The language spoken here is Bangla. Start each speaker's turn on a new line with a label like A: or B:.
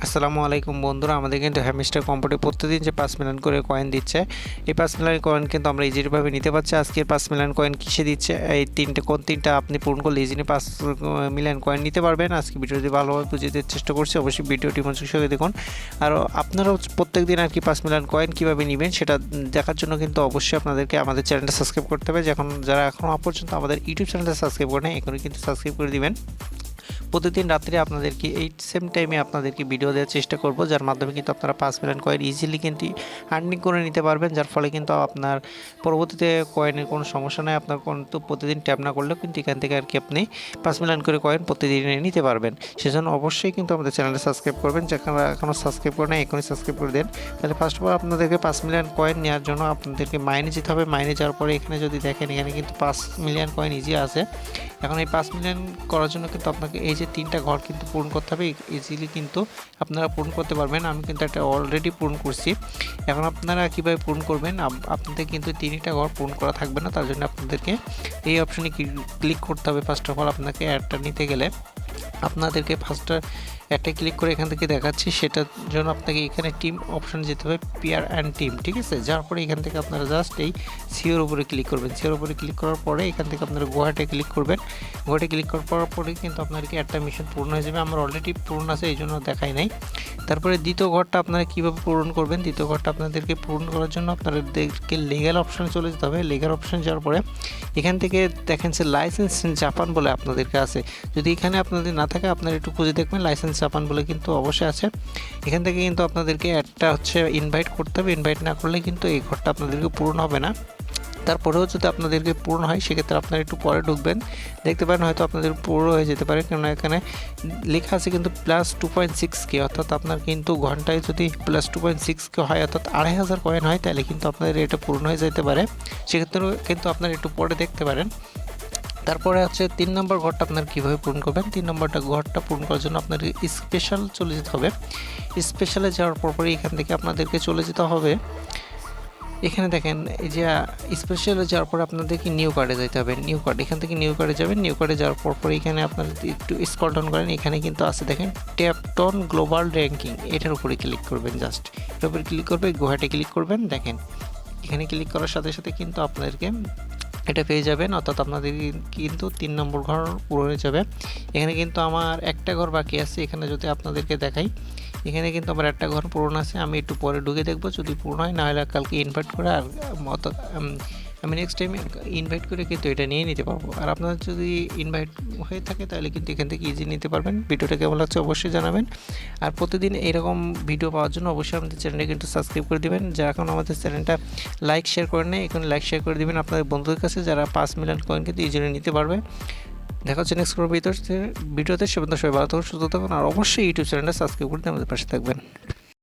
A: আসসালামু আলাইকুম বন্ধুরা, আমাদের কিন্তু হ্যামস্টার কোম্পানি প্রতিদিন যে 5 মিলিয়ন করে কয়েন দিচ্ছে। এই 5 মিলিয়ন কয়েন কিন্তু আমরা ইজিভাবে নিতে পারছি। আজকের 5 মিলিয়ন কয়েন কিসে দিচ্ছে, এই তিনটা আপনি পূরণ করলে ইজিলি 5 মিলিয়ন কয়েন নিতে পারবেন। আজকে ভিডিওটি ভালোভাবে বুঝিয়ে দেওয়ার চেষ্টা করছি, অবশ্যই ভিডিওটি মনোযোগ সহকারে দেখুন। আর আপনারাও প্রত্যেকদিন আর কি 5 মিলিয়ন কয়েন কীভাবে নেবেন সেটা দেখার জন্য কিন্তু অবশ্যই আপনাদেরকে আমাদের চ্যানেলটা সাবস্ক্রাইব করতে হবে। যারা এখনও পর্যন্ত আমাদের ইউটিউব চ্যানেলটা সাবস্ক্রাইব করে নেই, এখনই কিন্তু সাবস্ক্রাইব করে দিবেন। প্রতিদিন রাত্রে আপনাদেরকে এই সেম টাইমে আপনাদেরকে ভিডিও দেওয়ার চেষ্টা করব, যার মাধ্যমে কিন্তু আপনারা 5 মিলিয়ন কয়েন ইজিলি কিন্তু আর্নিং করে নিতে পারবেন, যার ফলে কিন্তু আপনার পরবর্তীতে কয়েনের কোনো সমস্যা নেই। আপনার কিন্তু প্রতিদিন ট্যাপ না করলেও কিন্তু এখান থেকে আর কি আপনি 5 মিলিয়ন করে কয়েন প্রতিদিন নিতে পারবেন। সেজন্য অবশ্যই কিন্তু আমাদের চ্যানেলটা সাবস্ক্রাইব করবেন। যেখানে এখনও সাবস্ক্রাইব করে নেই, এখনই সাবস্ক্রাইব করে দেন। তাহলে ফার্স্ট অফ অল আপনাদেরকে 5 মিলিয়ন কয়েন নেওয়ার জন্য আপনাদেরকে মাইনে যেতে হবে। মাইনে যাওয়ার পরে এখানে যদি দেখেন, এখানে কিন্তু 5 মিলিয়ন কয়েন ইজি আছে। এখন এই 5 মিলিয়ন করার জন্য কিন্তু আপনাকে এই যে 3টা ঘর কিন্তু পূরণ করতে হবে। ইজিলি কিন্তু আপনারা পূরণ করতে পারবেন। আমি কিন্তু একটা অলরেডি পূরণ করছি। এখন আপনারা কীভাবে পূরণ করবেন, আপনাদের কিন্তু 3টা ঘর পূরণ করা থাকবে না। তার জন্য আপনাদেরকে এই অপশনে ক্লিক করতে হবে। ফার্স্ট অফ অল আপনাকে অ্যাডটা নিতে গেলে আপনাদেরকে ফার্স্টে একটা ক্লিক করে এখান থেকে দেখাচ্ছি, সেটার জন্য আপনাকে এখানে টিম অপশন যেতে হবে, পেয়ার অ্যান্ড টিম, ঠিক আছে। যার পরে এখান থেকে আপনারা জাস্ট এই সিওর উপরে ক্লিক করবেন। সিওর উপরে ক্লিক করার পরে এখান থেকে আপনারা গোয়াটে ক্লিক করবেন। গোয়াটে ক্লিক করার পরে কিন্তু আপনাদেরকে একটা মিশন পূর্ণ হয়ে যাবে। আমার অলরেডি পূর্ণ আছে, এই জন্য দেখাই নাই। তারপরে দ্বিতীয় ঘরটা আপনারা কীভাবে পূরণ করবেন, দ্বিতীয় ঘরটা আপনাদেরকে পূরণ করার জন্য আপনাদেরকে লিগ্যাল অপশানে চলে যেতে হবে। লিগ্যাল অপশানে যাওয়ার পরে এখান থেকে দেখেন যে লাইসেন্স জাপান বলে আপনাদেরকে আছে। যদি এখানে আপনাদের না থাকে আপনারা একটু খুঁজে দেখবেন, লাইসেন্স জাপান বলে কিন্তু অবশ্যই আছে। এখান থেকে কিন্তু আপনাদেরকে একটা ইনভাইট করতে হবে। ইনভাইট না করলে কিন্তু এই ঘরটা আপনাদেরকে পূরণ হবে না। তারপরেও যদি আপনাদেরকে পূরণ হয়, সেক্ষেত্রে আপনারা একটু পরে ঢুকবেন, দেখতে পারেন হয়তো আপনাদের পুরো হয়ে যেতে পারে। কেননা এখানে লেখা আছে কিন্তু +2.6K, অর্থাৎ আপনার কিন্তু ঘন্টায় যদি +2.6K হয়, অর্থাৎ 2500 কয়েন হয়, তাহলে কিন্তু আপনাদের এটা পূরণ হয়ে যেতে পারে। সেক্ষেত্রেও কিন্তু আপনারা একটু পরে দেখতে পারেন। তারপরে হচ্ছে 3 নম্বর ঘরটা আপনার কীভাবে পূরণ করবেন। 3 নম্বরটা ঘরটা পূরণ করার জন্য আপনাদের স্পেশাল চলে যেতে হবে। স্পেশালে যাওয়ার পরে এখান থেকে আপনাদেরকে চলে যেতে হবে। এখানে দেখেন এই যে স্পেশালে যাওয়ার পর আপনাদেরকে নিউ কার্ডে যেতে হবে। নিউ কার্ড, এখান থেকে নিউ কার্ডে যাবেন। নিউ কার্ডে যাওয়ার পর এখানে আপনারা একটু স্ক্রল ডাউন করেন, এখানে কিন্তু আছে দেখেন ট্যাপটন গ্লোবাল র্যাঙ্কিং, এটার উপরে ক্লিক করবেন। জাস্ট এটার উপরে ক্লিক করবে, গোহাটে ক্লিক করবেন। দেখেন এখানে ক্লিক করার সাথে সাথে কিন্তু আপনাদেরকে এটা পেয়ে যাবেন, অর্থাৎ আপনাদের কিন্তু 3 নম্বর ঘর পূরণ হয়ে যাবে। এখানে কিন্তু আমার একটা ঘর বাকি আছে। এখানে যদি আপনাদেরকে দেখাই, এখানে কিন্তু আমার একটা ঘর পূরণ আছে। আমি একটু পরে ঢুকে দেখবো, যদি পূরণ হয়, না হলে কালকে ইনভাইট করে আর আমি নেক্সট টাইম ইনভাইট করে কিন্তু এটা নিয়ে নিতে পারবো। আর আপনার যদি ইনভাইট হয়ে থাকে তাহলে কিন্তু এখান থেকে ইজি নিতে পারবেন। ভিডিওটা কেমন লাগছে অবশ্যই জানাবেন। আর প্রতিদিন এরকম ভিডিও পাওয়ার জন্য অবশ্যই আমাদের চ্যানেলটা কিন্তু সাবস্ক্রাইব করে দেবেন। যারা এখন আমাদের চ্যানেলটা লাইক শেয়ার করে নেয়, এখন লাইক শেয়ার করে দেবেন আপনাদের বন্ধুদের কাছে, যারা 5 মিলিয়ন কয়েন কিন্তু ইজিলি নিতে পারবে। দেখা হচ্ছে নেক্সট কোনো ভিডিওতে। সে পর্যন্ত সবাই ভালো থাকুন, সুস্থ থাকুন, আর অবশ্যই ইউটিউব চ্যানেলটা সাবস্ক্রাইব করতে আমাদের পাশে থাকবেন।